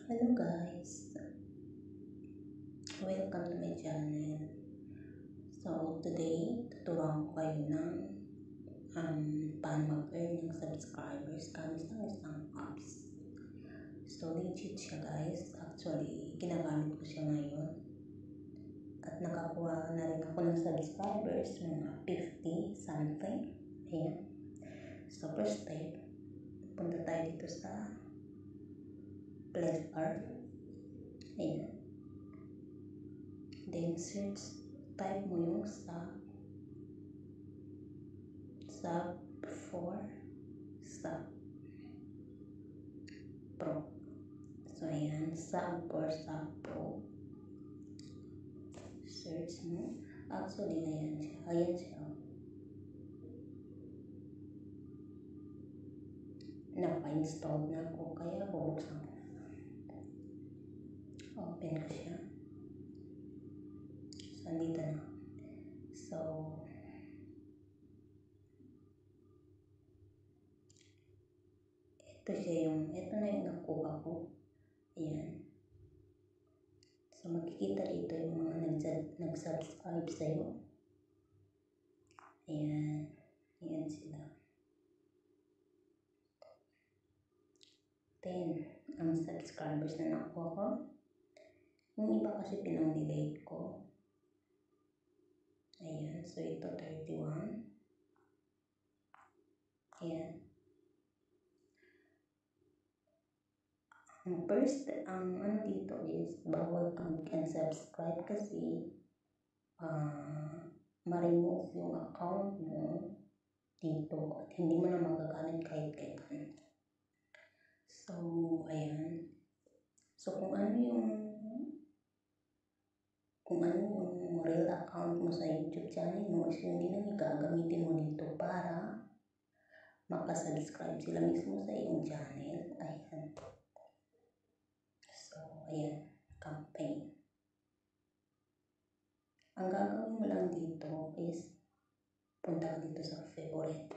Hello guys, welcome to my channel. So today, tuturuan ko kayo ng paano mag-earn ng subscribers gamit ng isang apps. So legit siya guys, actually ginagamit ko siya ngayon. At nakakuha na rin ako ng subscribers, mga 50 something. Ayan. So first step, punta tayo dito sa Play Store. Ayan. Then search, type mo yung sub 4 sub pro. So ayan, sub 4 sub pro. Search mo. Actually, ayan siya. Ayan siya. Napa-install na ako, kaya bubuksan ko. Open ko siya. So, andito na. So, ito na yung nakuha ko. Ayan. So, makikita dito yung mga nag-subscribe sa'yo. Ayan. Ayan sila. 10 ang subscribers na nakuha ko. Yung iba kasi pinang-delete ko. Ayan. So, ito 31. Ayan. Ang first, ang ano dito is bawal kang mag-unsubscribe kasi ma-remove yung account mo dito at hindi mo na magagamit kahit kailan. So, ayan. So, kung ano yung real account mo sa YouTube channel mo is hindi na gagamitin mo dito para makasubscribe sila mismo sa iyong channel. Ayan. So, ayan. Campaign. Ang gagawin mo lang dito is punta ka dito sa favorite.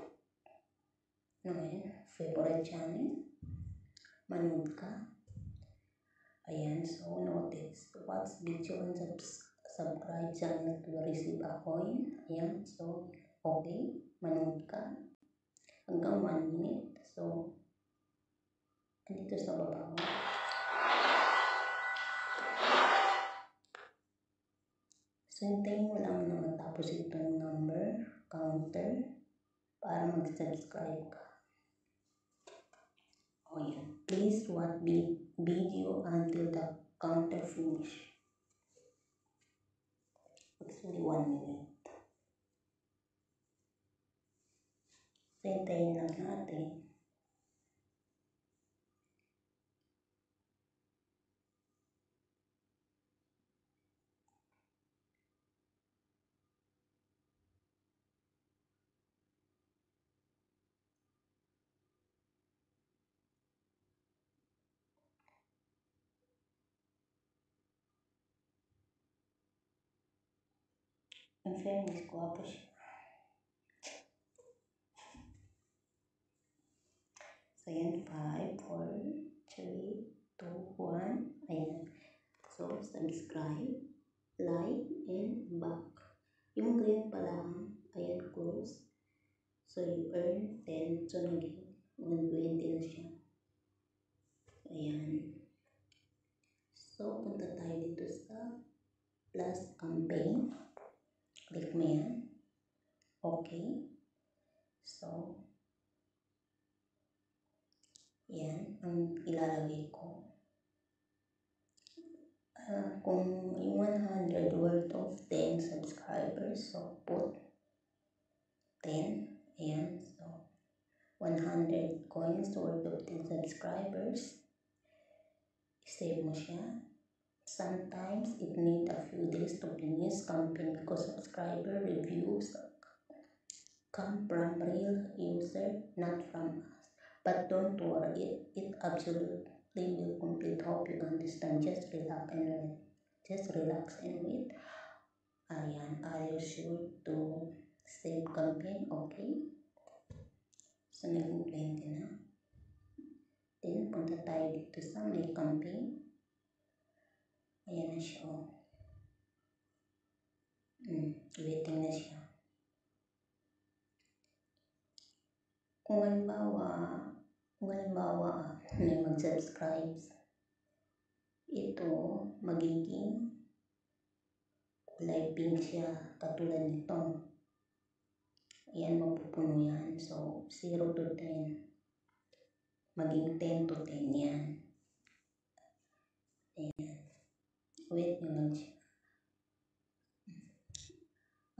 Ayan. Favorite channel. Manood ka. Ayan. So, notice. Watch video and subscribe channel to receive a coin. Ayan. So, okay. Manood ka. Hanggang 1 minute. So, dito sa baba mo. So, hintayin mo lang na matapos itong number, counter, para mag-subscribe ka. O yan. Please watch video until the counter finish. Actually, 1 minute. So, hintayin lang natin. In fairness, guwapo siya. So, yan. 5, 4, 3, 2, 1. Ayan. So, subscribe, like, and back. Yung green pa lang, ayan, close. So, you earn 10. So, naging 120 na siya. Ayan. So, punta tayo dito sa plus campaign. Click mo yan. Okay. So, yan ang ilalagay ko. Kung yung 100 worth of 10 subscribers, so put 10. Ayan. So, 100 coins worth of 10 subscribers. Save mo siya. Sometimes it needs a few days to finish campaign because subscriber reviews come from real user, not from us. But don't worry, it absolutely will complete. Hope you understand. Just relax and wait. Just relax and wait. Ayan, are you sure to save campaign? Okay. So, naging 20 na. Then, punta tayo dito sa may campaign. Ayan na siya. Waiting na siya. Kung halimbawa may mag-subscribe, ito magiging kulay pink siya, katulad nito. Ayan, mapupuno yan. So, 0 to 10. Maging 10 to 10 yan. Ayan. Wait nyo lang siya.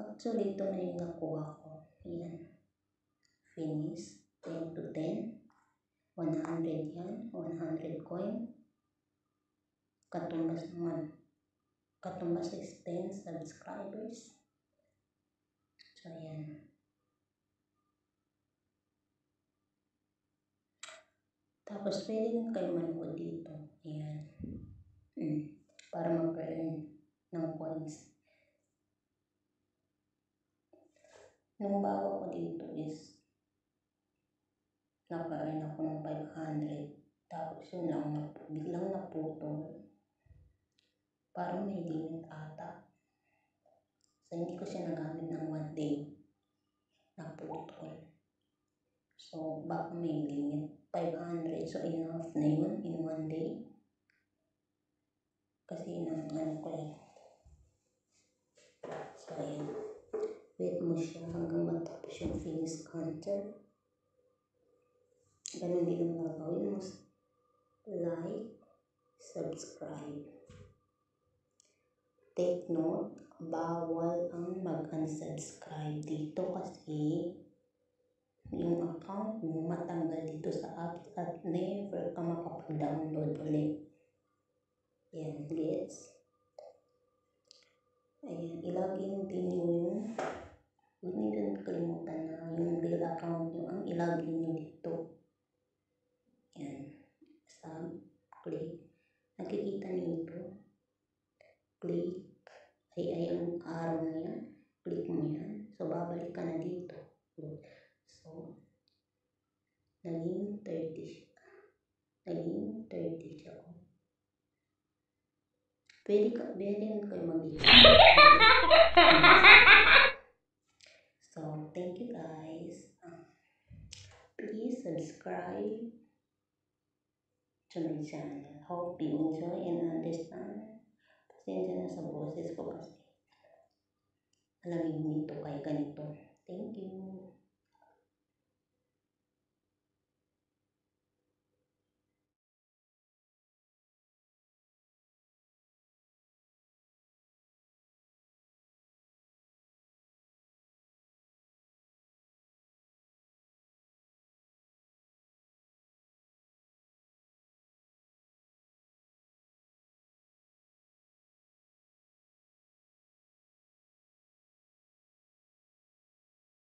Actually, ito na yung nakuha ko. Ayan. Finish. 10 to 10. 100 yan. 100 coin. Katumbas naman. Katumbas is 10 subscribers. So, ayan. Tapos, pwede din kayo manood dito. Ayan. Para mag-earn ng coins. Nung bawa ko dito is naka-earn ako ng 500. Tapos yun lang, biglang naputol. Parang may limit ata. So, hindi ko siya nagamit ng 1 day. Naputol. So, baka may limit. 500. So, enough na yun in 1 day. Kasi nang ko eh. So, ayan. Wait mo siya hanggang matapos yung finish counter. Ganun din ang gagawin mo. Like, subscribe. Take note, bawal ang mag-unsubscribe dito kasi yung account mo matanggal dito sa apps at never ka makapag-download ulit. Yan, gets? Ayan, ilagin din yung huwag nyo din kalimutan na yung real account nyo ang ilagin nyo dito. Yan. Sub, click. Nakikita nyo ito. Click. Ay ang araw na yan. Click mo yan. So, babalik ka na dito. So, naging 30 siya. Naging 30 siya. Pwede kayo mag-isip. So, thank you guys. Please subscribe to my channel. Hope you enjoy and understand. Pasensya na sa boses ko kasi alamig nito kay ganito. Thank you.